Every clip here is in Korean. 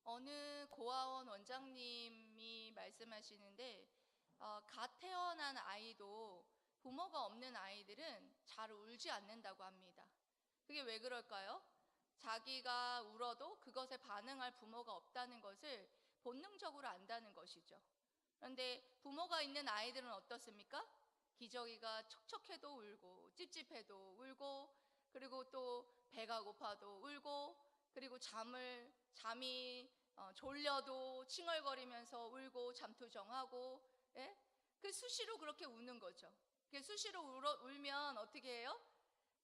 어느 고아원 원장님이 말씀하시는데 갓 태어난 아이도 부모가 없는 아이들은 잘 울지 않는다고 합니다. 그게 왜 그럴까요? 자기가 울어도 그것에 반응할 부모가 없다는 것을 본능적으로 안다는 것이죠. 그런데 부모가 있는 아이들은 어떻습니까? 기저귀가 촉촉해도 울고 찝찝해도 울고, 그리고 또 배가 고파도 울고, 그리고 잠이 졸려도 칭얼거리면서 울고 잠투정하고, 예? 그 수시로 그렇게 우는 거죠. 수시로 울면 어떻게 해요?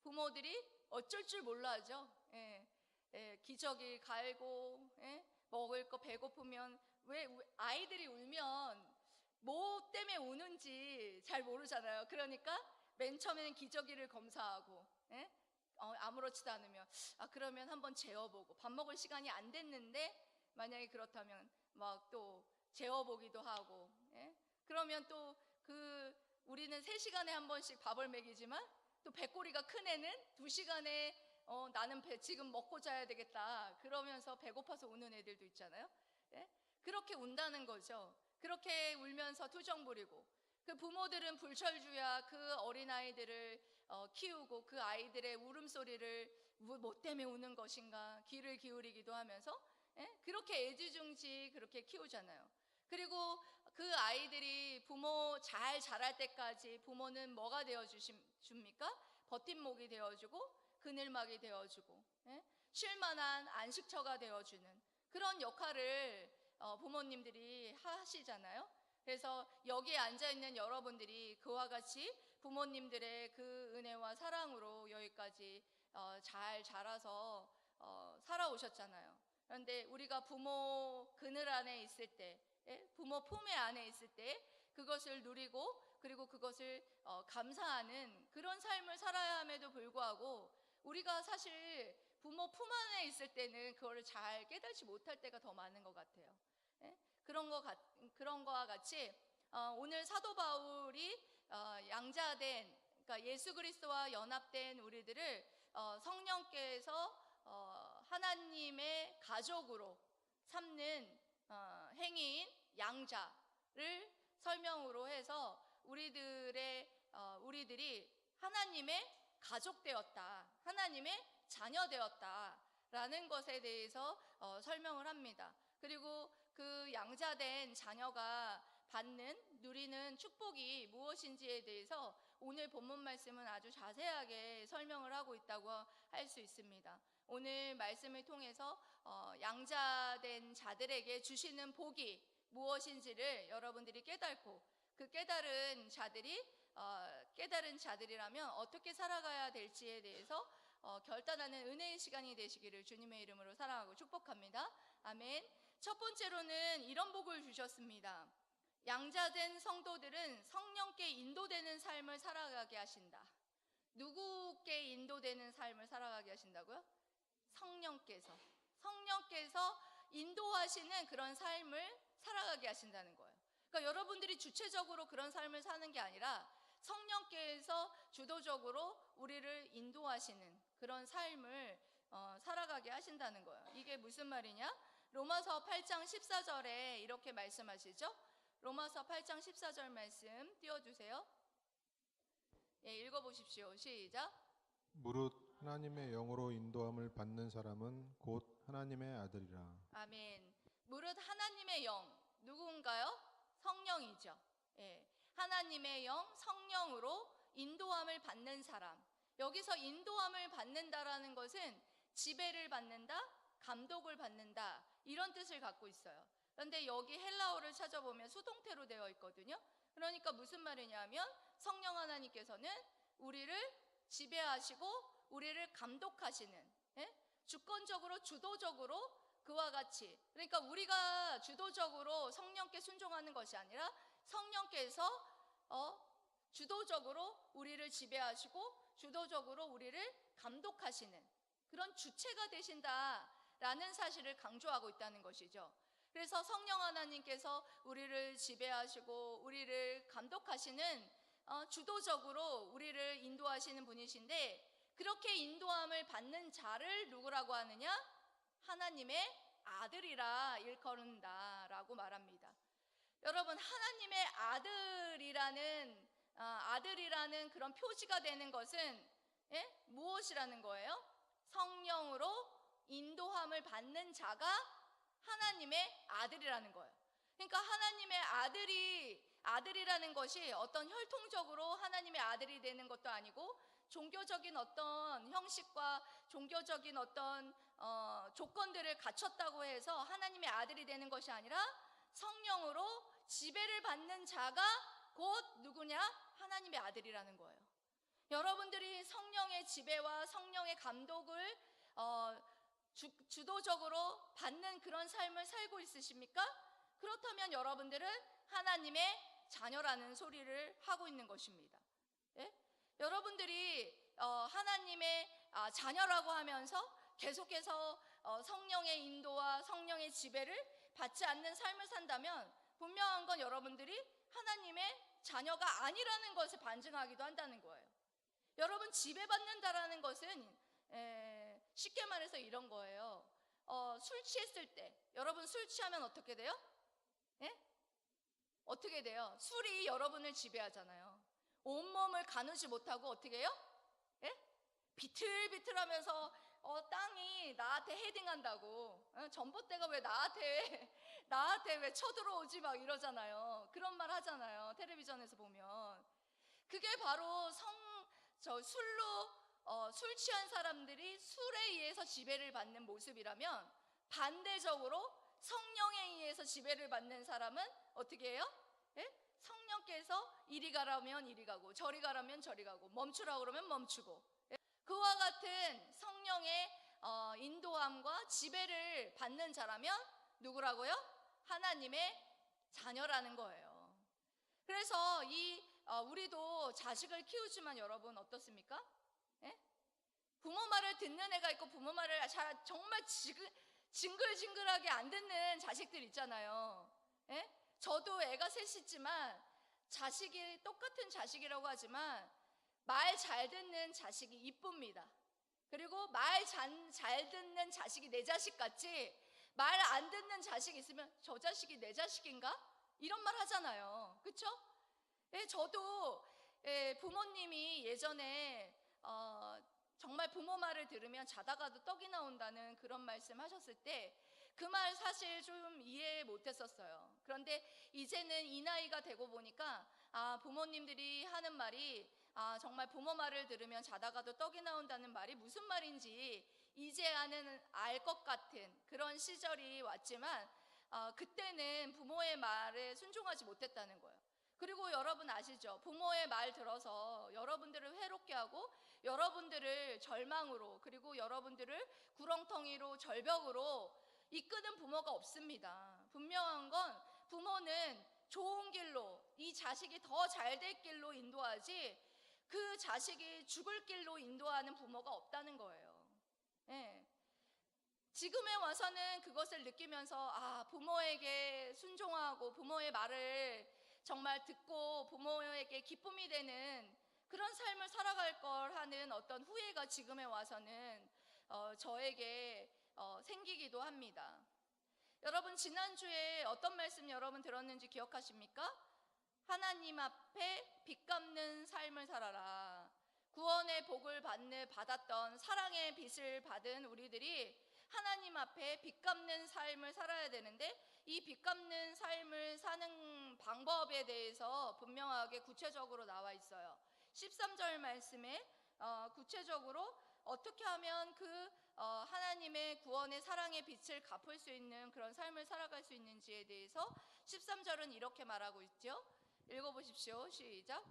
부모들이 어쩔 줄 몰라죠. 기저귀 갈고, 먹을 거 배고프면, 왜 아이들이 울면 뭐 때문에 우는지 잘 모르잖아요. 그러니까 맨 처음에는 기저귀를 검사하고, 아무렇지도 않으면 그러면 한번 재워보고, 밥 먹을 시간이 안 됐는데 만약에 그렇다면 막 또 재워보기도 하고, 그러면 또 우리는 3시간에 한 번씩 밥을 먹이지만 또 배꼬리가 큰 애는 2시간에 나는 지금 먹고 자야 되겠다 그러면서 배고파서 우는 애들도 있잖아요. 그렇게 운다는 거죠. 그렇게 울면서 투정 부리고, 그 부모들은 불철주야 그 어린아이들을 키우고 그 아이들의 울음소리를 뭐 때문에 우는 것인가 귀를 기울이기도 하면서 그렇게 애지중지 그렇게 키우잖아요. 그리고 그 아이들이 부모 잘 자랄 때까지 부모는 뭐가 되어줍니까? 버팀목이 되어주고 그늘막이 되어주고, 쉴만한 안식처가 되어주는 그런 역할을 부모님들이 하시잖아요. 그래서 여기에 앉아있는 여러분들이 그와 같이 부모님들의 그 은혜와 사랑으로 여기까지 잘 자라서 살아오셨잖아요. 그런데 우리가 부모 그늘 안에 있을 때, 부모 품에 안에 있을 때 그것을 누리고, 그리고 그것을 감사하는 그런 삶을 살아야 함에도 불구하고, 우리가 사실 부모 품 안에 있을 때는 그거를 잘 깨닫지 못할 때가 더 많은 것 같아요. 그런 거와 같이 오늘 사도 바울이 양자된, 그러니까 예수 그리스도와 연합된 우리들을 성령께서 하나님의 가족으로 삼는 행위인 양자를 설명으로 해서 우리들이 하나님의 가족 되었다, 하나님의 자녀 되었다라는 것에 대해서 설명을 합니다. 그리고 그 양자된 자녀가 누리는 축복이 무엇인지에 대해서 오늘 본문 말씀은 아주 자세하게 설명을 하고 있다고 할 수 있습니다. 오늘 말씀을 통해서 양자된 자들에게 주시는 복이 무엇인지를 여러분들이 깨닫고, 그 깨달은 자들이라면 어떻게 살아가야 될지에 대해서 결단하는 은혜의 시간이 되시기를 주님의 이름으로 사랑하고 축복합니다. 아멘. 첫 번째로는 이런 복을 주셨습니다. 양자된 성도들은 성령께 인도되는 삶을 살아가게 하신다. 누구께 인도되는 삶을 살아가게 하신다고요? 성령께서 인도하시는 그런 삶을 살아가게 하신다는 거예요. 그러니까 여러분들이 주체적으로 그런 삶을 사는 게 아니라 성령께서 주도적으로 우리를 인도하시는 그런 삶을 살아가게 하신다는 거예요. 이게 무슨 말이냐? 로마서 8장 14절에 이렇게 말씀하시죠. 로마서 8장 14절 말씀 띄워주세요. 읽어보십시오. 시작. 무릇 하나님의 영으로 인도함을 받는 사람은 곧 하나님의 아들이라. 아멘. 무릇 하나님의 영, 누군가요? 성령이죠. 하나님의 영, 성령으로 인도함을 받는 사람. 여기서 인도함을 받는다라는 것은 지배를 받는다, 감독을 받는다, 이런 뜻을 갖고 있어요. 그런데 여기 헬라어를 찾아보면 수동태로 되어 있거든요. 그러니까 무슨 말이냐면 성령 하나님께서는 우리를 지배하시고 우리를 감독하시는, 주권적으로 주도적으로 그와 같이, 그러니까 우리가 주도적으로 성령께 순종하는 것이 아니라 성령께서 주도적으로 우리를 지배하시고 주도적으로 우리를 감독하시는 그런 주체가 되신다라는 사실을 강조하고 있다는 것이죠. 그래서 성령 하나님께서 우리를 지배하시고 우리를 감독하시는, 주도적으로 우리를 인도하시는 분이신데, 그렇게 인도함을 받는 자를 누구라고 하느냐? 하나님의 아들이라 일컬는다라고 말합니다. 여러분, 하나님의 아들이라는 그런 표지가 되는 것은 무엇이라는 거예요? 성령으로 인도함을 받는 자가 하나님의 아들이라는 거예요. 그러니까 하나님의 아들이라는 것이 어떤 혈통적으로 하나님의 아들이 되는 것도 아니고 종교적인 어떤 형식과 종교적인 어떤 조건들을 갖췄다고 해서 하나님의 아들이 되는 것이 아니라 성령으로 지배를 받는 자가 곧 누구냐? 하나님의 아들이라는 거예요. 여러분들이 성령의 지배와 성령의 감독을 주도적으로 받는 그런 삶을 살고 있으십니까? 그렇다면 여러분들은 하나님의 자녀라는 소리를 하고 있는 것입니다. 예? 여러분들이 하나님의 자녀라고 하면서 계속해서 성령의 인도와 성령의 지배를 받지 않는 삶을 산다면 분명한 건 여러분들이 하나님의 자녀가 아니라는 것을 반증하기도 한다는 거예요. 여러분, 지배받는다라는 것은 쉽게 말해서 이런 거예요. 술 취했을 때 여러분 술 취하면 어떻게 돼요? 어떻게 돼요? 술이 여러분을 지배하잖아요. 온몸을 가누지 못하고 어떻게 해요? 비틀비틀하면서 땅이 나한테 헤딩한다고. 전봇대가 왜 나한테 왜 쳐들어오지 막 이러잖아요. 그런 말 하잖아요. 텔레비전에서 보면. 그게 바로 술 취한 사람들이 술에 의해서 지배를 받는 모습이라면, 반대적으로 성령에 의해서 지배를 받는 사람은 어떻게 해요? 성령께서 이리 가라면 이리 가고 저리 가라면 저리 가고 멈추라고 그러면 멈추고, 그와 같은 성령의 인도함과 지배를 받는 자라면 누구라고요? 하나님의 자녀라는 거예요. 그래서 우리도 자식을 키우지만 여러분 어떻습니까? 부모 말을 듣는 애가 있고 부모 말을 정말 징글징글하게 안 듣는 자식들 있잖아요. 저도 애가 셋이지만 자식이 똑같은 자식이라고 하지만 말 잘 듣는 자식이 이쁩니다. 그리고 말 잘 듣는 자식이 내 자식 같지, 말 안 듣는 자식이 있으면 저 자식이 내 자식인가? 이런 말 하잖아요. 그렇죠? 저도 부모님이 예전에 정말 부모 말을 들으면 자다가도 떡이 나온다는 그런 말씀 하셨을 때 그 말 사실 좀 이해 못했었어요. 그런데 이제는 이 나이가 되고 보니까 부모님들이 하는 말이 정말 부모 말을 들으면 자다가도 떡이 나온다는 말이 무슨 말인지 이제야는 알 것 같은 그런 시절이 왔지만 그때는 부모의 말에 순종하지 못했다는 거예요. 그리고 여러분 아시죠? 부모의 말 들어서 여러분들을 괴롭게 하고 여러분들을 절망으로, 그리고 여러분들을 구렁텅이로 절벽으로 이끄는 부모가 없습니다. 분명한 건 부모는 좋은 길로, 이 자식이 더 잘 될 길로 인도하지 그 자식이 죽을 길로 인도하는 부모가 없다는 거예요. 지금에 와서는 그것을 느끼면서 부모에게 순종하고 부모의 말을 정말 듣고 부모에게 기쁨이 되는 그런 삶을 살아갈 걸 하는 어떤 후회가 지금에 와서는 저에게 생기기도 합니다. 여러분, 지난주에 어떤 말씀 여러분 들었는지 기억하십니까? 하나님 앞에 빚 갚는 삶을 살아라. 구원의 복을 받았던 사랑의 빚을 받은 우리들이 하나님 앞에 빚 갚는 삶을 살아야 되는데, 이 빚 갚는 삶을 사는 방법에 대해서 분명하게 구체적으로 나와 있어요. 13절 말씀에 구체적으로 어떻게 하면 하나님의 구원의 사랑의 빛을 갚을 수 있는 그런 삶을 살아갈 수 있는지에 대해서 13절은 이렇게 말하고 있죠. 읽어보십시오. 시작.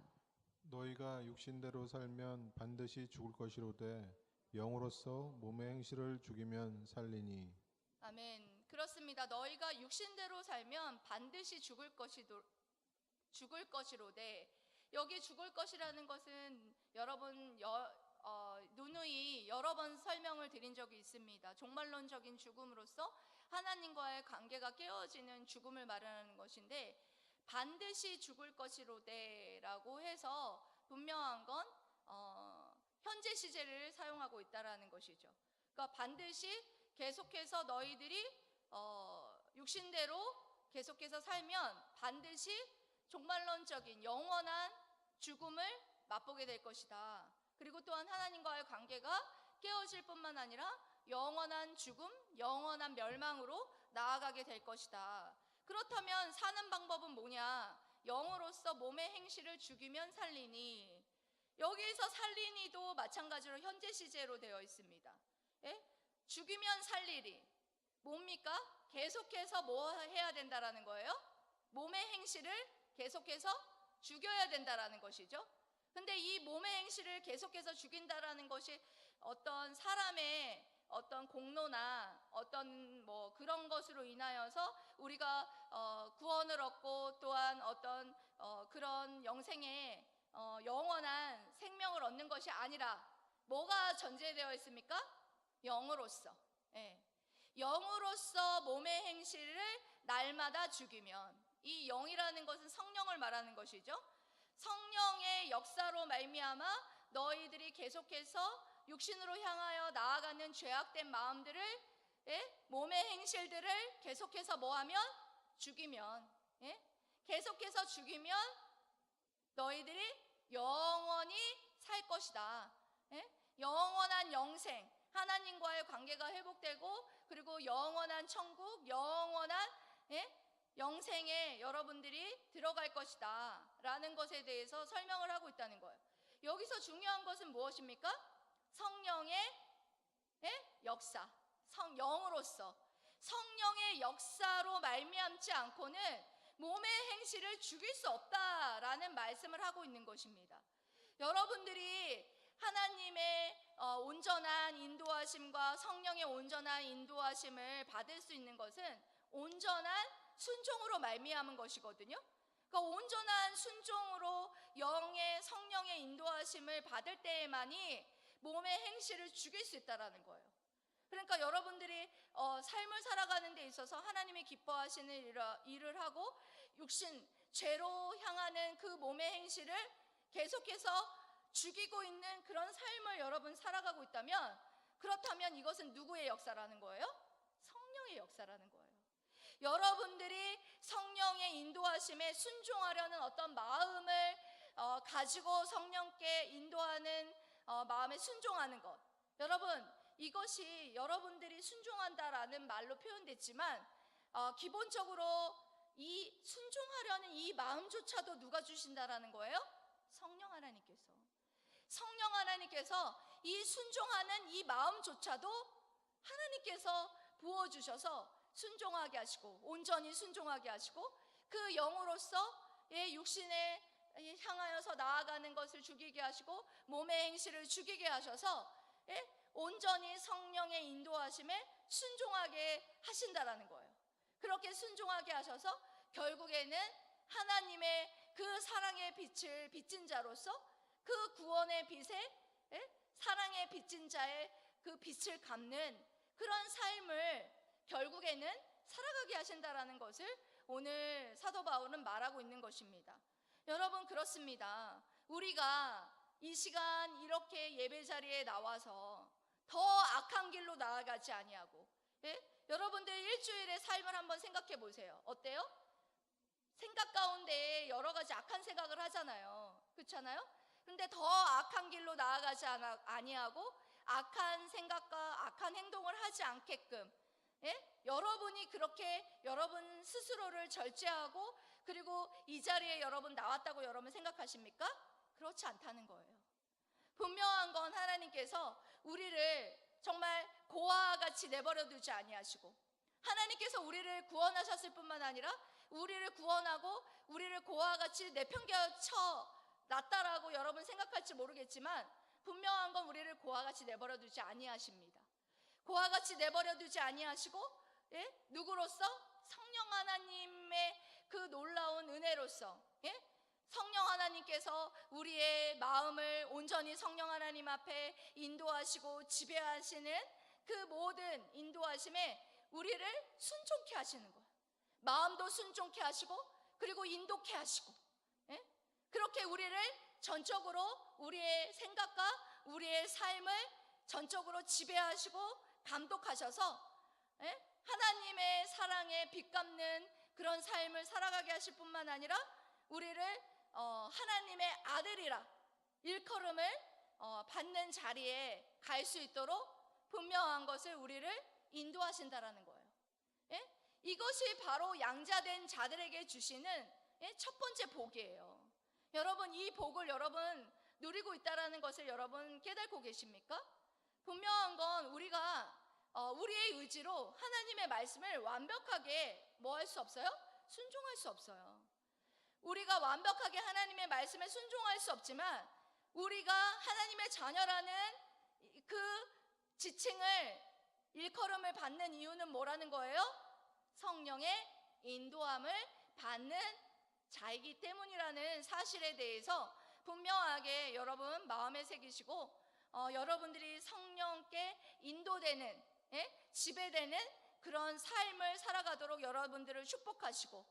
너희가 육신대로 살면 반드시 죽을 것이로되 영으로서 몸의 행실을 죽이면 살리니. 아멘. 그렇습니다. 너희가 육신대로 살면 반드시 죽을 것이로되, 여기 죽을 것이라는 것은 여러분 누누이 여러 번 설명을 드린 적이 있습니다. 종말론적인 죽음으로써 하나님과의 관계가 깨어지는 죽음을 말하는 것인데, 반드시 죽을 것이로되라고 해서 분명한 건 현재 시제를 사용하고 있다라는 것이죠. 그러니까 반드시 계속해서 너희들이 육신대로 계속해서 살면 반드시 종말론적인 영원한 죽음을 맛보게 될 것이다. 그리고 또한 하나님과의 관계가 깨어질 뿐만 아니라 영원한 죽음, 영원한 멸망으로 나아가게 될 것이다. 그렇다면 사는 방법은 뭐냐? 영으로서 몸의 행실을 죽이면 살리니. 여기에서 살리니도 마찬가지로 현재 시제로 되어 있습니다. 예? 죽이면 살리리. 뭡니까? 계속해서 뭐 해야 된다라는 거예요? 몸의 행실을 계속해서 죽여야 된다라는 것이죠. 근데 이 몸의 행실을 계속해서 죽인다라는 것이 어떤 사람의 어떤 공로나 어떤 뭐 그런 것으로 인하여서 우리가 구원을 얻고 또한 어떤 그런 영생의 영원한 생명을 얻는 것이 아니라 뭐가 전제되어 있습니까? 영으로서. 예. 영으로서 몸의 행실을 날마다 죽이면, 이 영이라는 것은 성령을 말하는 것이죠. 성령의 역사로 말미암아 너희들이 계속해서 육신으로 향하여 나아가는 죄악된 마음들을, 몸의 행실들을 계속해서 뭐하면? 죽이면, 계속해서 죽이면 너희들이 영원히 살 것이다. 영원한 영생, 하나님과의 관계가 회복되고, 그리고 영원한 천국, 영원한 영생에 여러분들이 들어갈 것이다 라는 것에 대해서 설명을 하고 있다는 거예요. 여기서 중요한 것은 무엇입니까? 성령의 역사, 영으로서 성령의 역사로 말미암지 않고는 몸의 행실을 죽일 수 없다라는 말씀을 하고 있는 것입니다. 여러분들이 하나님의 온전한 인도하심과 성령의 온전한 인도하심을 받을 수 있는 것은 온전한 순종으로 말미암은 것이거든요. 그러니까 온전한 순종으로 영의 성령의 인도하심을 받을 때에만이 몸의 행실을 죽일 수 있다라는 거예요. 그러니까 여러분들이 삶을 살아가는 데 있어서 하나님이 기뻐하시는 일을 하고 육신, 죄로 향하는 그 몸의 행실을 계속해서 죽이고 있는 그런 삶을 여러분 살아가고 있다면, 그렇다면 이것은 누구의 역사라는 거예요? 성령의 역사라는 거예요. 여러분들이 성령의 인도하심에 순종하려는 어떤 마음을 가지고 성령께 인도하는 마음에 순종하는 것, 여러분 이것이 여러분들이 순종한다라는 말로 표현됐지만 기본적으로 이 순종하려는 이 마음조차도 누가 주신다라는 거예요? 성령 하나님께서. 성령 하나님께서 이 순종하는 이 마음조차도 하나님께서 부어주셔서 순종하게 하시고, 온전히 순종하게 하시고, 그 영으로서 육신에 향하여서 나아가는 것을 죽이게 하시고 몸의 행실을 죽이게 하셔서 온전히 성령의 인도하심에 순종하게 하신다라는 거예요. 그렇게 순종하게 하셔서 결국에는 하나님의 그 사랑의 빛을 비친 자로서 그 구원의 빛에, 사랑의 빚진 자의 그 빛을 갚는 그런 삶을 결국에는 살아가게 하신다라는 것을 오늘 사도 바울은 말하고 있는 것입니다. 여러분, 그렇습니다. 우리가 이 시간 이렇게 예배 자리에 나와서 더 악한 길로 나아가지 아니하고, 여러분들 일주일의 삶을 한번 생각해 보세요. 어때요? 생각 가운데 여러 가지 악한 생각을 하잖아요. 그렇잖아요? 근데 더 악한 길로 나아가지 아니하고 악한 생각과 악한 행동을 하지 않게끔, 여러분이 그렇게 여러분 스스로를 절제하고 그리고 이 자리에 여러분 나왔다고 여러분 생각하십니까? 그렇지 않다는 거예요. 분명한 건 하나님께서 우리를 정말 고아와 같이 내버려 두지 아니하시고, 하나님께서 우리를 구원하셨을 뿐만 아니라 우리를 구원하고 우리를 고아와 같이 내팽개쳐 놨다라고 여러분 생각할지 모르겠지만, 분명한 건 우리를 고아와 같이 내버려 두지 아니하십니다. 고아와 같이 내버려 두지 아니하시고, 누구로서? 성령 하나님의 그 놀라운 은혜로서, 성령 하나님께서 우리의 마음을 온전히 성령 하나님 앞에 인도하시고 지배하시는 그 모든 인도하심에 우리를 순종케 하시는 거예요. 마음도 순종케 하시고 그리고 인도케 하시고, 그렇게 우리를 전적으로 우리의 생각과 우리의 삶을 전적으로 지배하시고 감독하셔서 하나님의 사랑에 빚갚는 그런 삶을 살아가게 하실 뿐만 아니라 우리를 하나님의 아들이라 일컬음을 받는 자리에 갈 수 있도록 분명한 것을 우리를 인도하신다라는 거예요. 예? 이것이 바로 양자된 자들에게 주시는 첫 번째 복이에요. 여러분, 이 복을 여러분 누리고 있다라는 것을 여러분 깨닫고 계십니까? 분명한 건 우리가 우리의 의지로 하나님의 말씀을 완벽하게 뭐 할 수 없어요? 순종할 수 없어요. 우리가 완벽하게 하나님의 말씀에 순종할 수 없지만 우리가 하나님의 자녀라는 그 지칭을 일컬음을 받는 이유는 뭐라는 거예요? 성령의 인도함을 받는 자이기 때문이라는 사실에 대해서 분명하게 여러분 마음에 새기시고 여러분들이 성령께 인도되는 지배되는 그런 삶을 살아가도록 여러분들을 축복하시고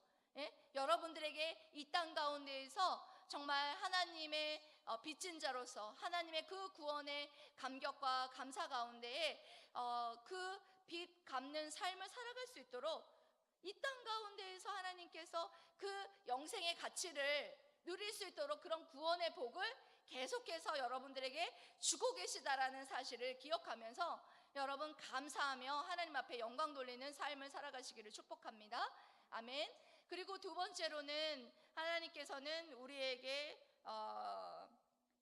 여러분들에게 이 땅 가운데에서 정말 하나님의 빚진 자로서 하나님의 그 구원의 감격과 감사 가운데에 그 빚 갚는 삶을 살아갈 수 있도록 이 땅 가운데에서 하나님께서 그 영생의 가치를 누릴 수 있도록 그런 구원의 복을 계속해서 여러분들에게 주고 계시다라는 사실을 기억하면서 여러분 감사하며 하나님 앞에 영광 돌리는 삶을 살아가시기를 축복합니다. 아멘. 그리고 두 번째로는 하나님께서는 우리에게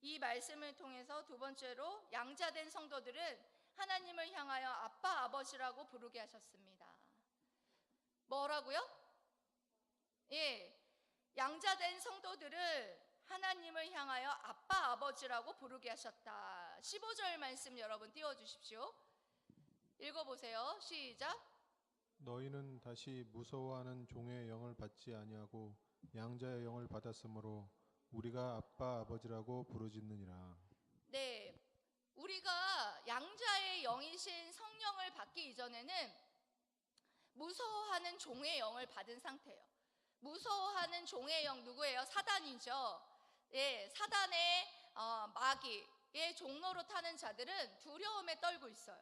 이 말씀을 통해서 두 번째로 양자된 성도들은 하나님을 향하여 아빠 아버지라고 부르게 하셨습니다. 뭐라고요? 예, 양자된 성도들을 하나님을 향하여 아빠 아버지라고 부르게 하셨다. 15절 말씀 여러분 띄워주십시오. 읽어보세요. 시작. 너희는 다시 무서워하는 종의 영을 받지 아니하고 양자의 영을 받았으므로 우리가 아빠 아버지라고 부르짖느니라. 네, 우리가 양자의 영이신 성령을 받기 이전에는 무서워하는 종의 영을 받은 상태예요. 무서워하는 종의 영 누구예요? 사단이죠. 예, 사단의 마귀의 종로로 타는 자들은 두려움에 떨고 있어요.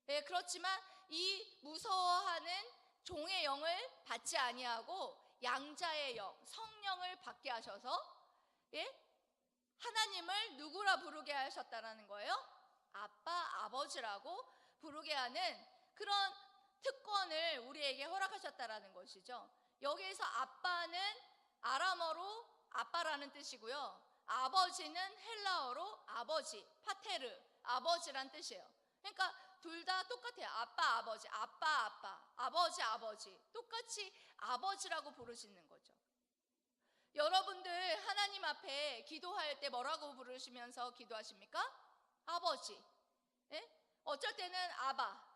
예, 그렇지만 이 무서워하는 종의 영을 받지 아니하고 양자의 영, 성령을 받게 하셔서 하나님을 누구라 부르게 하셨다라는 거예요? 아빠, 아버지라고 부르게 하는 그런 특권을 우리에게 허락하셨다라는 것이죠. 여기에서 아빠는 아람어로 아빠라는 뜻이고요. 아버지는 헬라어로 아버지, 파테르, 아버지란 뜻이에요. 그러니까 둘 다 똑같아요. 아빠, 아버지, 아빠, 아빠, 아버지, 아버지. 똑같이 아버지라고 부르시는 거죠. 여러분들 하나님 앞에 기도할 때 뭐라고 부르시면서 기도하십니까? 아버지. 어쩔 때는 아바.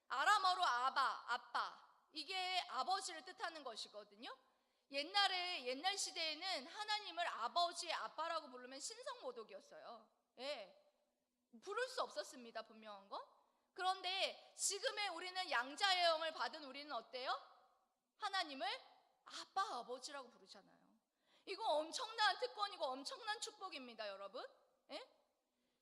아람어로 아바, 아빠. 이게 아버지를 뜻하는 것이거든요. 옛날 시대에는 하나님을 아버지, 아빠라고 부르면 신성모독이었어요. 부를 수 없었습니다. 분명한 건. 그런데 지금의 우리는 양자의 영을 받은 우리는 어때요? 하나님을 아빠, 아버지라고 부르잖아요. 이거 엄청난 특권이고 엄청난 축복입니다, 여러분.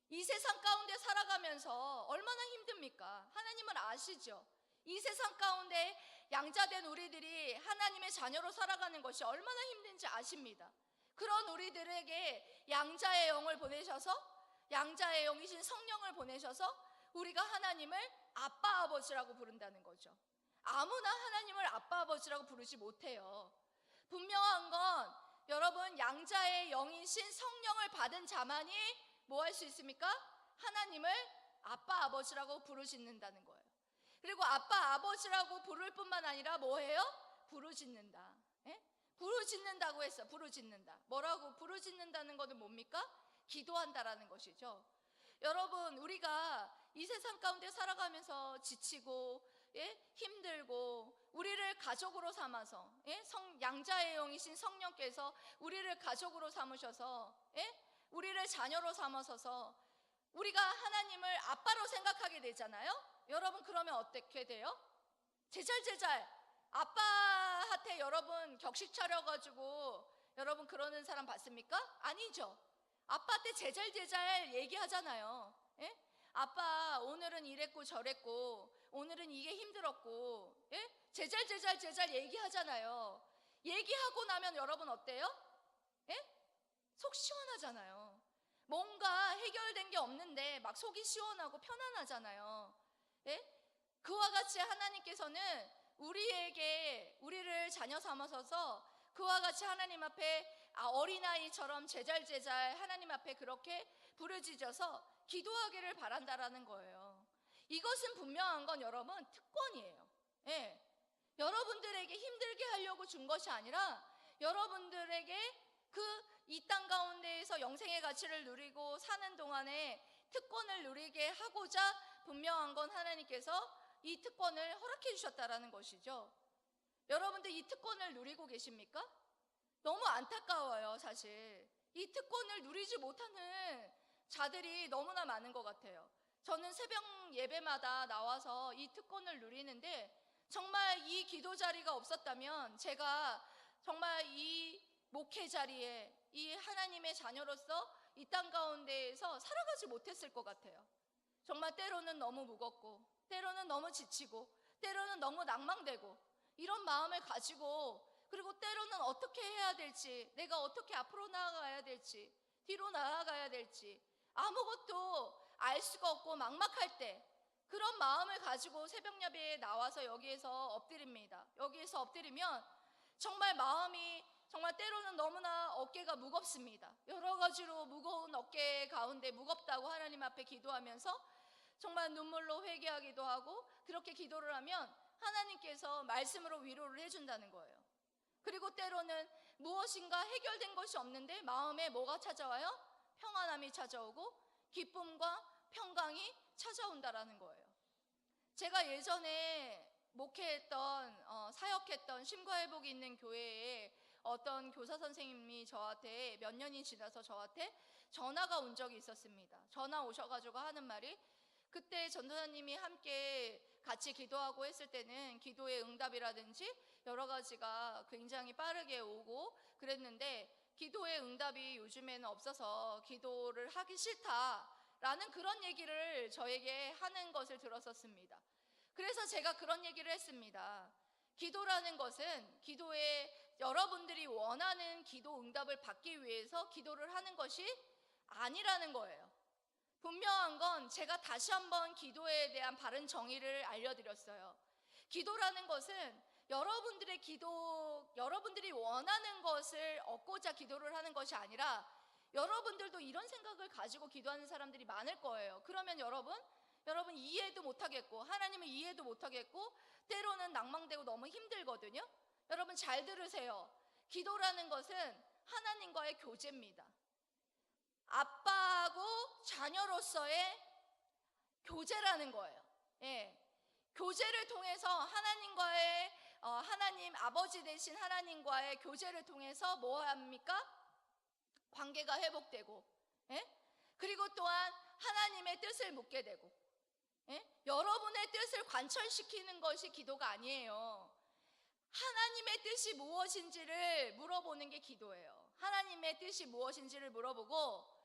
이 세상 가운데 살아가면서 얼마나 힘듭니까? 하나님은 아시죠? 이 세상 가운데 양자된 우리들이 하나님의 자녀로 살아가는 것이 얼마나 힘든지 아십니다. 그런 우리들에게 양자의 영을 보내셔서 양자의 영이신 성령을 보내셔서 우리가 하나님을 아빠 아버지라고 부른다는 거죠. 아무나 하나님을 아빠 아버지라고 부르지 못해요. 분명한 건 여러분 양자의 영이신 성령을 받은 자만이 뭐 할 수 있습니까? 하나님을 아빠 아버지라고 부르짖는다는 거예요. 그리고 아빠 아버지라고 부를 뿐만 아니라 뭐해요? 부르짖는다. 부르짖는다고 했어. 부르짖는다. 뭐라고? 부르짖는다는 것은 뭡니까? 기도한다라는 것이죠. 여러분 우리가 이 세상 가운데 살아가면서 지치고 힘들고 우리를 가족으로 삼아서 양자의 영이신 성령께서 우리를 가족으로 삼으셔서 우리를 자녀로 삼으셔서 우리가 하나님을 아빠로 생각하게 되잖아요. 여러분 그러면 어떻게 돼요? 제잘제잘 아빠한테 여러분 격식 차려가지고 여러분 그러는 사람 봤습니까? 아니죠. 아빠한테 제잘제잘 얘기하잖아요. 아빠 오늘은 이랬고 저랬고 오늘은 이게 힘들었고, 예? 제잘 얘기하잖아요. 얘기하고 나면 여러분 어때요? 예? 속 시원하잖아요. 뭔가 해결된 게 없는데 막 속이 시원하고 편안하잖아요. 예? 그와 같이 하나님께서는 우리를 자녀 삼아서 그와 같이 하나님 앞에 어린아이처럼 제잘 하나님 앞에 그렇게 부르짖어서 기도하기를 바란다라는 거예요. 이것은 분명한 건 여러분 특권이에요. 예. 여러분들에게 힘들게 하려고 준 것이 아니라 여러분들에게 이 땅 가운데에서 영생의 가치를 누리고 사는 동안에 특권을 누리게 하고자 분명한 건 하나님께서 이 특권을 허락해 주셨다라는 것이죠. 여러분들 이 특권을 누리고 계십니까? 너무 안타까워요, 사실. 이 특권을 누리지 못하는 자들이 너무나 많은 것 같아요. 저는 새벽 예배마다 나와서 이 특권을 누리는데 정말 이 기도 자리가 없었다면 제가 정말 이 목회 자리에 이 하나님의 자녀로서 이 땅 가운데에서 살아가지 못했을 것 같아요. 정말 때로는 너무 무겁고 때로는 너무 지치고 때로는 너무 낭망되고 이런 마음을 가지고, 그리고 때로는 어떻게 해야 될지, 내가 어떻게 앞으로 나아가야 될지 뒤로 나아가야 될지 아무것도 알 수가 없고 막막할 때 그런 마음을 가지고 새벽 예배에 나와서 여기에서 엎드립니다. 여기에서 엎드리면 정말 마음이 정말 때로는 너무나 어깨가 무겁습니다. 여러 가지로 무거운 어깨 가운데 무겁다고 하나님 앞에 기도하면서 정말 눈물로 회개하기도 하고, 그렇게 기도를 하면 하나님께서 말씀으로 위로를 해준다는 거예요. 그리고 때로는 무엇인가 해결된 것이 없는데 마음에 뭐가 찾아와요? 평안함이 찾아오고 기쁨과 평강이 찾아온다라는 거예요. 제가 예전에 목회했던 사역했던 심과회복이 있는 교회에 어떤 교사 선생님이 저한테 몇 년이 지나서 저한테 전화가 온 적이 있었습니다. 전화 오셔가지고 하는 말이, 그때 전도사님이 함께 같이 기도하고 했을 때는 기도의 응답이라든지 여러 가지가 굉장히 빠르게 오고 그랬는데 기도의 응답이 요즘에는 없어서 기도를 하기 싫다라는 그런 얘기를 저에게 하는 것을 들었었습니다. 그래서 제가 그런 얘기를 했습니다. 기도라는 것은 기도에 여러분들이 원하는 기도 응답을 받기 위해서 기도를 하는 것이 아니라는 거예요. 분명한 건 제가 다시 한번 기도에 대한 바른 정의를 알려드렸어요. 기도라는 것은 여러분들이 원하는 것을 얻고자 기도를 하는 것이 아니라, 여러분들도 이런 생각을 가지고 기도하는 사람들이 많을 거예요. 그러면 여러분 이해도 못하겠고 하나님을 이해도 못하겠고 때로는 낭망되고 너무 힘들거든요. 여러분 잘 들으세요. 기도라는 것은 하나님과의 교제입니다. 아빠하고 자녀로서의 교제라는 거예요. 예. 교제를 통해서 하나님 아버지 되신 하나님과의 교제를 통해서 뭐 합니까? 관계가 회복되고, 예? 그리고 또한 하나님의 뜻을 묻게 되고, 예? 여러분의 뜻을 관철시키는 것이 기도가 아니에요. 하나님의 뜻이 무엇인지를 물어보는 게 기도예요. 하나님의 뜻이 무엇인지를 물어보고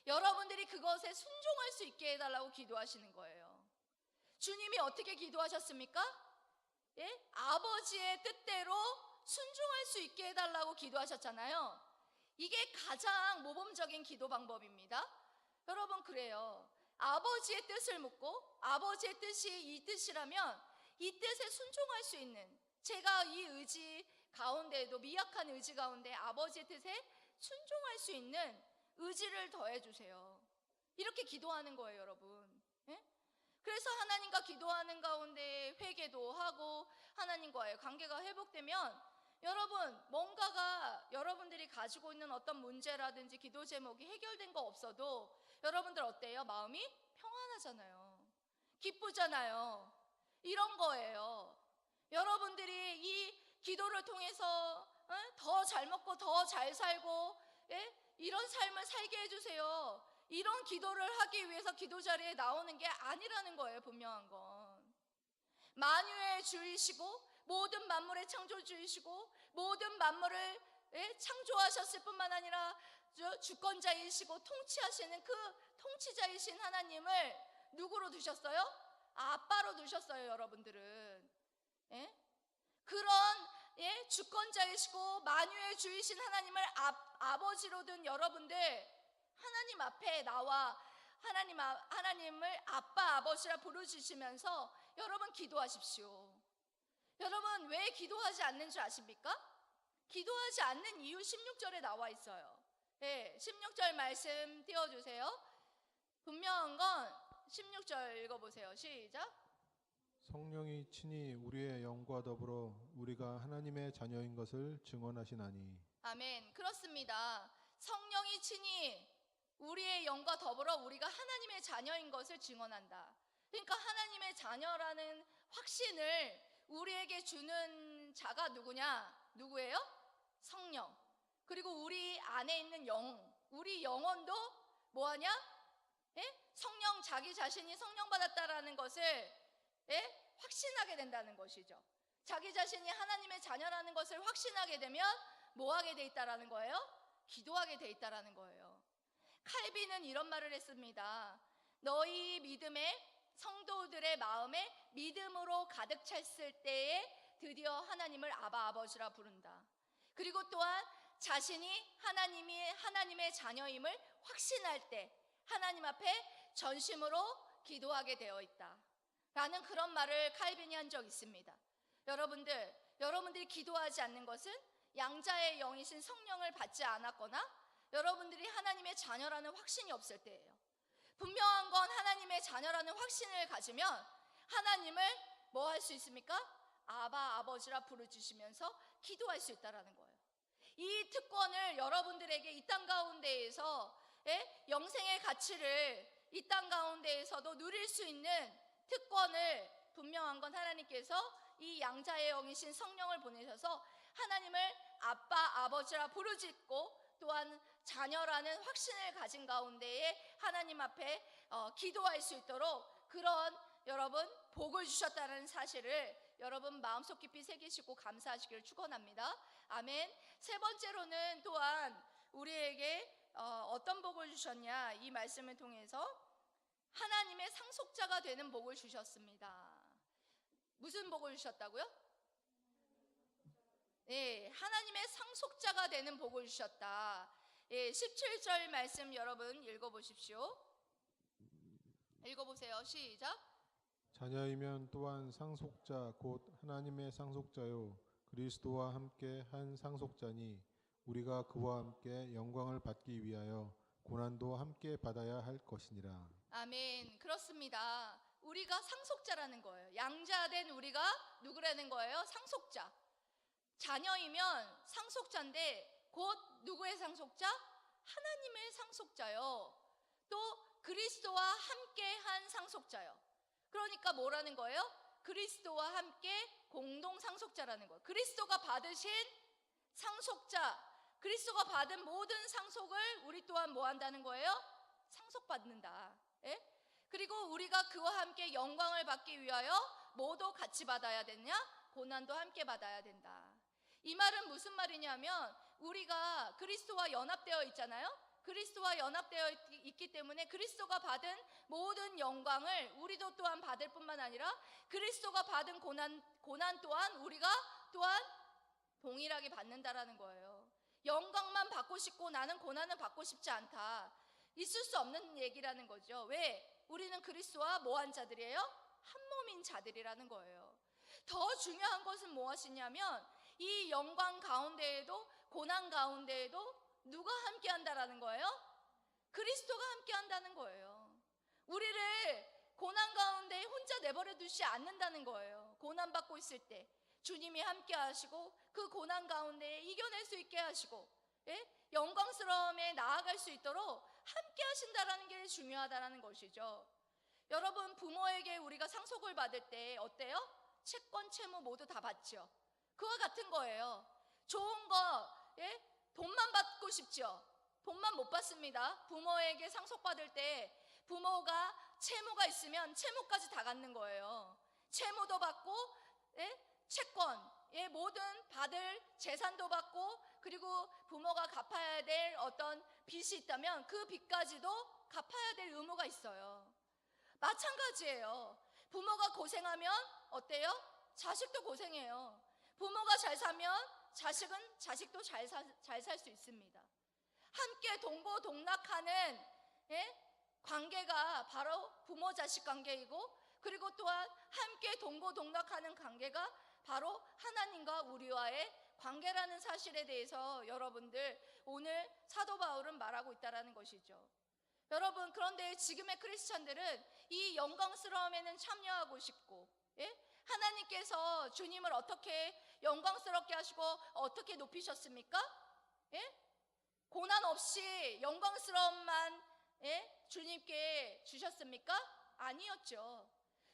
여러분들이 그것에 순종할 수 있게 해달라고 기도하시는 거예요. 주님이 어떻게 기도하셨습니까? 예? 아버지의 뜻대로 순종할 수 있게 해달라고 기도하셨잖아요. 이게 가장 모범적인 기도 방법입니다. 여러분 그래요. 아버지의 뜻을 묻고 아버지의 뜻이 이 뜻이라면 이 뜻에 순종할 수 있는, 제가 이 의지 가운데에도 미약한 의지 가운데 아버지의 뜻에 순종할 수 있는 의지를 더해주세요. 이렇게 기도하는 거예요, 여러분. 예? 그래서 하나님과 기도하는 가운데 회개도 하고 하나님과의 관계가 회복되면 여러분 뭔가가 여러분들이 가지고 있는 어떤 문제라든지 기도 제목이 해결된 거 없어도 여러분들 어때요? 마음이 평안하잖아요. 기쁘잖아요. 이런 거예요. 여러분들이 이 기도를 통해서 더 잘 먹고 더 잘 살고, 예? 이런 삶을 살게 해주세요. 이런 기도를 하기 위해서 기도 자리에 나오는 게 아니라는 거예요. 분명한 건 만유의 주이시고 모든 만물의 창조주이시고 모든 만물을 창조하셨을 뿐만 아니라 주권자이시고 통치하시는 그 통치자이신 하나님을 누구로 두셨어요? 아빠로 두셨어요, 여러분들은. 예? 그런 주권자이시고 만유의 주이신 하나님을 아버지로 둔 여러분들, 하나님 앞에 나와 하나님을 아빠 아버지라 부르짖으면서 여러분 기도하십시오. 여러분 왜 기도하지 않는 줄 아십니까? 기도하지 않는 이유 16절에 나와 있어요. 16절 말씀 띄워주세요. 분명한 건 16절 읽어보세요. 시작. 성령이 친히 우리의 영과 더불어 우리가 하나님의 자녀인 것을 증언하시나니. 아멘. 그렇습니다. 성령이 친히 우리의 영과 더불어 우리가 하나님의 자녀인 것을 증언한다. 그러니까 하나님의 자녀라는 확신을 우리에게 주는 자가 누구예요? 성령. 그리고 우리 안에 있는 우리 영혼도 뭐하냐? 성령, 자기 자신이 성령 받았다라는 것을 확신하게 된다는 것이죠. 자기 자신이 하나님의 자녀라는 것을 확신하게 되면 뭐 하게 돼 있다라는 거예요? 기도하게 돼 있다라는 거예요. 칼빈은 이런 말을 했습니다. 너희 믿음에, 성도들의 마음에 믿음으로 가득 찼을 때에 드디어 하나님을 아바 아버지라 부른다. 그리고 또한 자신이 하나님의 자녀임을 확신할 때 하나님 앞에 전심으로 기도하게 되어 있다 라는 그런 말을 칼빈이 한 적 있습니다. 여러분들이 기도하지 않는 것은 양자의 영이신 성령을 받지 않았거나 여러분들이 하나님의 자녀라는 확신이 없을 때예요. 분명한 건 하나님의 자녀라는 확신을 가지면 하나님을 뭐 할 수 있습니까? 아바 아버지라 부르짖으면서 기도할 수 있다는 거예요. 이 특권을 여러분들에게 이 땅 가운데에서 영생의 가치를 이 땅 가운데에서도 누릴 수 있는 특권을 분명한 건 하나님께서 이 양자의 영이신 성령을 보내셔서 하나님을 아빠 아버지라 부르짖고 또한 자녀라는 확신을 가진 가운데에 하나님 앞에 기도할 수 있도록 그런 여러분 복을 주셨다는 사실을 여러분 마음속 깊이 새기시고 감사하시기를 축원합니다. 아멘. 세 번째로는 또한 우리에게 어떤 복을 주셨냐, 이 말씀을 통해서 하나님의 상속자가 되는 복을 주셨습니다. 무슨 복을 주셨다고요? 하나님의 상속자가 되는 복을 주셨다. 17절 말씀 여러분 읽어보십시오. 읽어보세요. 시작. 자녀이면 또한 상속자 곧 하나님의 상속자요 그리스도와 함께 한 상속자니 우리가 그와 함께 영광을 받기 위하여 고난도 함께 받아야 할 것이니라. 아멘. 그렇습니다. 우리가 상속자라는 거예요. 양자된 우리가 누구라는 거예요? 상속자. 자녀이면 상속자인데 곧 누구의 상속자? 하나님의 상속자요. 또 그리스도와 함께 한 상속자요. 그러니까 뭐라는 거예요? 그리스도와 함께 공동 상속자라는 거예요. 그리스도가 받으신 상속자, 그리스도가 받은 모든 상속을 우리 또한 뭐 한다는 거예요? 상속받는다. 그리고 우리가 그와 함께 영광을 받기 위하여 뭐도 같이 받아야 되냐? 고난도 함께 받아야 된다. 이 말은 무슨 말이냐면 우리가 그리스도와 연합되어 있잖아요. 그리스도와 연합되어 있기 때문에 그리스도가 받은 모든 영광을 우리도 또한 받을 뿐만 아니라 그리스도가 받은 고난 또한 우리가 또한 동일하게 받는다라는 거예요. 영광만 받고 싶고 나는 고난은 받고 싶지 않다. 있을 수 없는 얘기라는 거죠. 왜? 우리는 그리스도와 뭐한 자들이에요? 한 몸인 자들이라는 거예요. 더 중요한 것은 무엇이냐면 이 영광 가운데에도 고난 가운데에도 누가 함께 한다라는 거예요? 그리스도가 함께 한다는 거예요. 우리를 고난 가운데 혼자 내버려 두지 않는다는 거예요. 고난 받고 있을 때 주님이 함께 하시고 그 고난 가운데 이겨낼 수 있게 하시고 영광스러움에 나아갈 수 있도록 함께 하신다라는 게 중요하다라는 것이죠. 여러분, 부모에게 우리가 상속을 받을 때 어때요? 채권, 채무 모두 다 받죠. 그와 같은 거예요. 좋은 거, 돈만 받고 싶죠. 돈만 못 받습니다. 부모에게 상속받을 때 부모가 채무가 있으면 채무까지 다 갖는 거예요. 채무도 받고 채권, 모든 받을 재산도 받고 그리고 부모가 갚아야 될 어떤 빚이 있다면 그 빚까지도 갚아야 될 의무가 있어요. 마찬가지예요. 부모가 고생하면 어때요? 자식도 고생해요. 부모가 잘 사면 자식도 잘 살 수 있습니다. 함께 동고동락하는 관계가 바로 부모 자식 관계이고, 그리고 또한 함께 동고동락하는 관계가 바로 하나님과 우리와의 관계라는 사실에 대해서 여러분들 오늘 사도 바울은 말하고 있다는 것이죠. 여러분, 그런데 지금의 크리스찬들은 이 영광스러움에는 참여하고 싶고, 하나님께서 주님을 어떻게 영광스럽게 하시고 어떻게 높이셨습니까? 고난 없이 영광스러움만 주님께 주셨습니까? 아니었죠.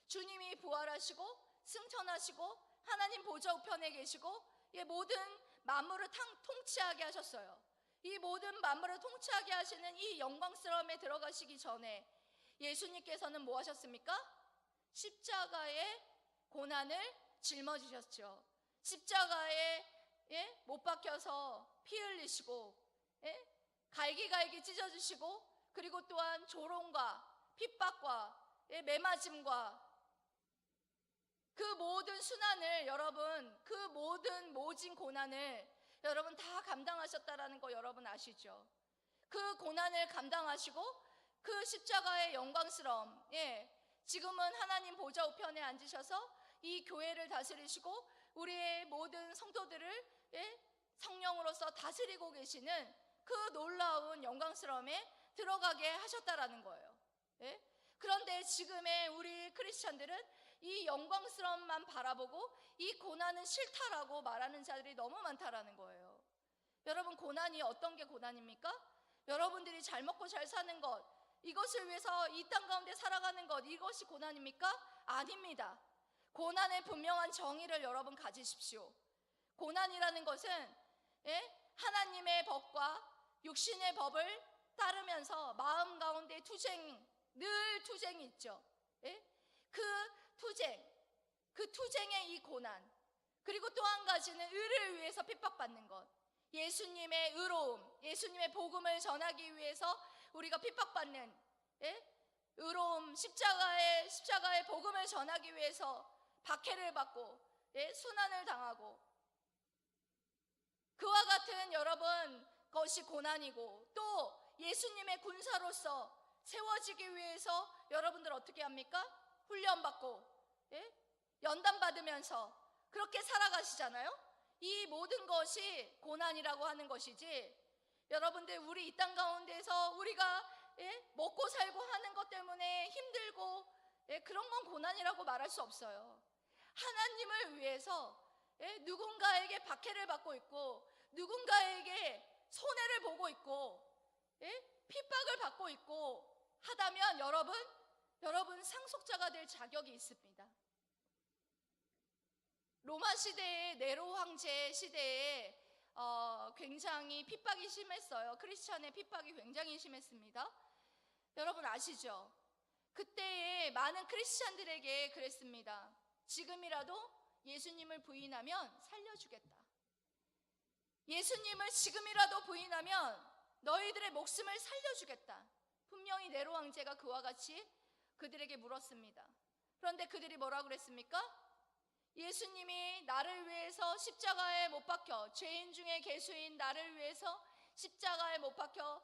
주님이 부활하시고 승천하시고 하나님 보좌 우편에 계시고 모든 만물을 통치하게 하셨어요. 이 모든 만물을 통치하게 하시는 이 영광스러움에 들어가시기 전에 예수님께서는 뭐 하셨습니까? 십자가의 고난을 짊어지셨죠. 십자가에 못 박혀서 피 흘리시고 갈기갈기 찢어주시고, 그리고 또한 조롱과 핍박과 매맞음과 그 모든 순환을 그 모든 모진 고난을 여러분 다 감당하셨다라는 거 여러분 아시죠? 그 고난을 감당하시고 그 십자가의 영광스러움, 지금은 하나님 보좌 우편에 앉으셔서 이 교회를 다스리시고 우리의 모든 성도들을 성령으로서 다스리고 계시는 그 놀라운 영광스러움에 들어가게 하셨다라는 거예요. 그런데 지금의 우리 크리스찬들은 이 영광스러움만 바라보고 이 고난은 싫다라고 말하는 자들이 너무 많다라는 거예요. 여러분, 고난이 어떤 게 고난입니까? 여러분들이 잘 먹고 잘 사는 것, 이것을 위해서 이 땅 가운데 살아가는 것, 이것이 고난입니까? 아닙니다. 고난의 분명한 정의를 여러분 가지십시오. 고난이라는 것은 하나님의 법과 육신의 법을 따르면서 마음 가운데 늘 투쟁이 있죠. 그 투쟁의 이 고난, 그리고 또 한 가지는 의를 위해서 핍박받는 것, 예수님의 의로움, 예수님의 복음을 전하기 위해서 우리가 핍박받는 의로움, 십자가의 복음을 전하기 위해서 박해를 받고 순환을 당하고, 그와 같은 여러분 것이 고난이고, 또 예수님의 군사로서 세워지기 위해서 여러분들 어떻게 합니까? 훈련받고 연단받으면서 그렇게 살아가시잖아요. 이 모든 것이 고난이라고 하는 것이지, 여러분들 우리 이 땅 가운데서 우리가 먹고 살고 하는 것 때문에 힘들고 그런 건 고난이라고 말할 수 없어요. 하나님을 위해서 누군가에게 박해를 받고 있고, 누군가에게 손해를 보고 있고 핍박을 받고 있고 하다면 여러분 상속자가 될 자격이 있습니다. 로마 시대의 네로 황제 시대에 굉장히 핍박이 심했어요. 크리스찬의 핍박이 굉장히 심했습니다. 여러분 아시죠? 그때에 많은 크리스찬들에게 그랬습니다. 지금이라도 예수님을 부인하면 살려주겠다. 예수님을 지금이라도 부인하면 너희들의 목숨을 살려주겠다. 분명히 네로 황제가 그와 같이 그들에게 물었습니다. 그런데 그들이 뭐라고 그랬습니까? 예수님이 나를 위해서 십자가에 못 박혀, 죄인 중에 괴수인 나를 위해서 십자가에 못 박혀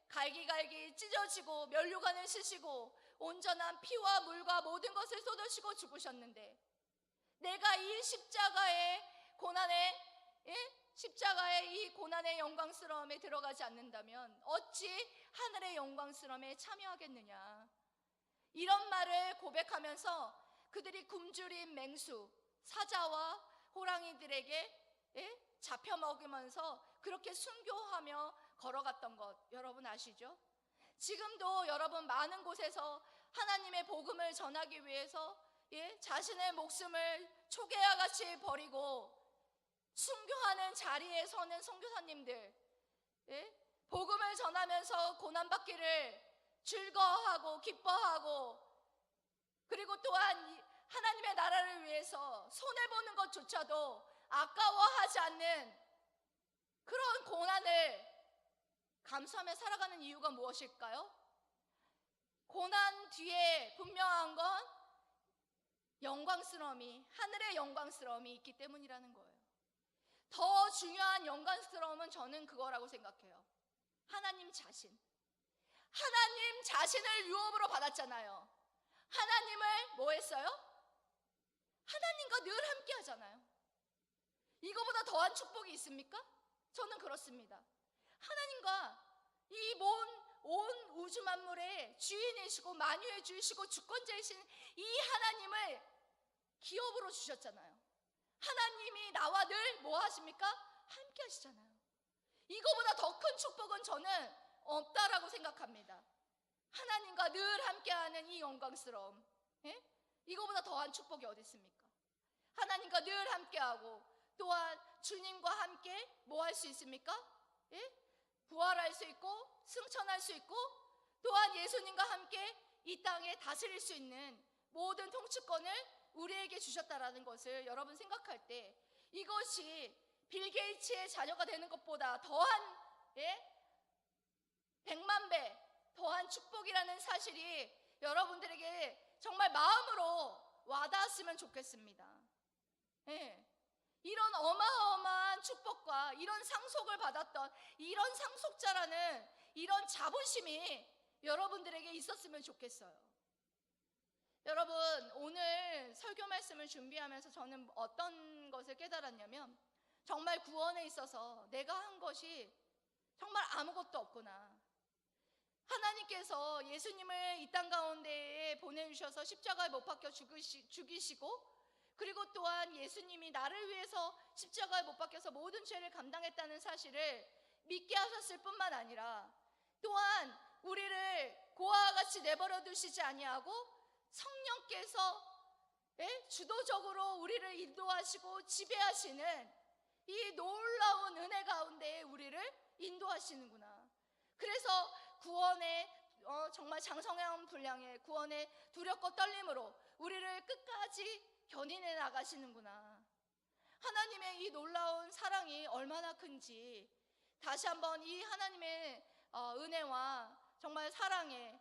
갈기갈기 찢어지고 면류관을 쓰시고 온전한 피와 물과 모든 것을 쏟으시고 죽으셨는데, 내가 이 십자가의 이 고난의 영광스러움에 들어가지 않는다면 어찌 하늘의 영광스러움에 참여하겠느냐. 이런 말을 고백하면서 그들이 굶주린 맹수, 사자와 호랑이들에게 잡혀 먹으면서 그렇게 순교하며 걸어갔던 것 여러분 아시죠? 지금도 여러분 많은 곳에서 하나님의 복음을 전하기 위해서 자신의 목숨을 초계와 같이 버리고 순교하는 자리에 서는 선교사님들, 복음을 전하면서 고난받기를 즐거워하고 기뻐하고, 그리고 또한 하나님의 나라를 위해서 손해보는 것조차도 아까워하지 않는 그런 고난을 감수하며 살아가는 이유가 무엇일까요? 고난 뒤에 분명한 건 영광스러움이, 하늘의 영광스러움이 있기 때문이라는 거예요. 더 중요한 영광스러움은 저는 그거라고 생각해요. 하나님 자신. 하나님 자신을 유업으로 받았잖아요. 하나님을 뭐 했어요? 하나님과 늘 함께 하잖아요. 이거보다 더한 축복이 있습니까? 저는 그렇습니다. 하나님과 이 온 우주 만물의 주인이시고 만유의 주이시고 주권자이신 이 하나님을 기업으로 주셨잖아요. 하나님이 나와 늘 뭐 하십니까? 함께 하시잖아요. 이거보다 더 큰 축복은 저는 없다라고 생각합니다. 하나님과 늘 함께하는 이 영광스러움, 예? 이거보다 더한 축복이 어디 있습니까? 하나님과 늘 함께하고 또한 주님과 함께 뭐 할 수 있습니까? 예? 부활할 수 있고 승천할 수 있고 또한 예수님과 함께 이 땅에 다스릴 수 있는 모든 통치권을 우리에게 주셨다라는 것을 여러분 생각할 때 이것이 빌 게이츠의 자녀가 되는 것보다 더한 100만 배 더한 축복이라는 사실이 여러분들에게 정말 마음으로 와닿았으면 좋겠습니다. 예. 이런 어마어마한 축복과 이런 상속을 받았던 이런 상속자라는 이런 자부심이 여러분들에게 있었으면 좋겠어요. 여러분, 오늘 설교 말씀을 준비하면서 저는 어떤 것을 깨달았냐면 정말 구원에 있어서 내가 한 것이 정말 아무것도 없구나. 하나님께서 예수님을 이 땅 가운데에 보내주셔서 십자가에 못 박혀 죽이시고 그리고 또한 예수님이 나를 위해서 십자가에 못 박혀서 모든 죄를 감당했다는 사실을 믿게 하셨을 뿐만 아니라 또한 우리를 고아와 같이 내버려 두시지 아니하고 성령께서 주도적으로 우리를 인도하시고 지배하시는 이 놀라운 은혜 가운데 우리를 인도하시는구나. 그래서 구원의 정말 장성한 분량의 구원의 두렵고 떨림으로 우리를 끝까지 견인해 나가시는구나. 하나님의 이 놀라운 사랑이 얼마나 큰지 다시 한번 이 하나님의 은혜와 정말 사랑에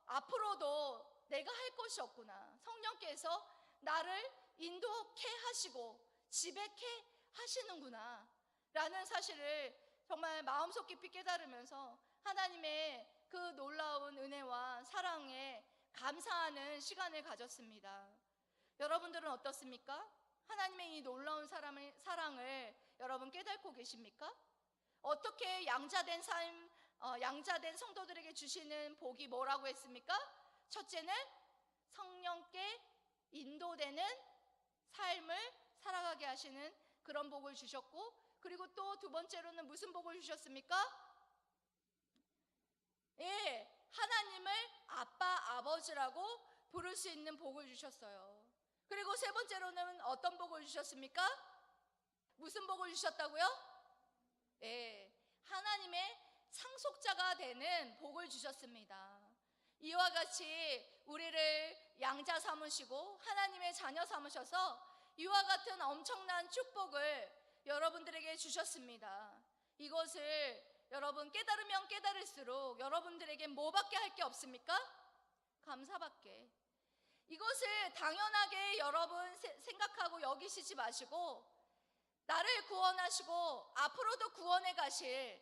앞으로도 내가 할 것이 없구나. 성령께서 나를 인도케 하시고 지배케 하시는구나 라는 사실을 정말 마음속 깊이 깨달으면서 하나님의 그 놀라운 은혜와 사랑에 감사하는 시간을 가졌습니다. 여러분들은 어떻습니까? 하나님의 이 놀라운 사랑을 여러분 깨닫고 계십니까? 어떻게 양자된 삶, 양자된 성도들에게 주시는 복이 뭐라고 했습니까? 첫째는 성령께 인도되는 삶을 살아가게 하시는 그런 복을 주셨고, 그리고 또 두 번째로는 무슨 복을 주셨습니까? 예, 하나님을 아빠, 아버지라고 부를 수 있는 복을 주셨어요. 그리고 세 번째로는 어떤 복을 주셨습니까? 무슨 복을 주셨다고요? 예, 하나님의 상속자가 되는 복을 주셨습니다. 이와 같이 우리를 양자 삼으시고 하나님의 자녀 삼으셔서 이와 같은 엄청난 축복을 여러분들에게 주셨습니다. 이것을 여러분 깨달으면 깨달을수록 여러분들에게 뭐밖에 할 게 없습니까? 감사밖에. 이것을 당연하게 여러분 생각하고 여기시지 마시고 나를 구원하시고 앞으로도 구원해 가실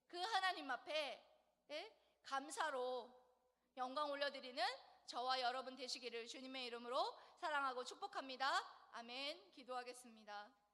그 하나님 앞에 감사로 영광 올려드리는 저와 여러분 되시기를 주님의 이름으로 사랑하고 축복합니다. 아멘. 기도하겠습니다.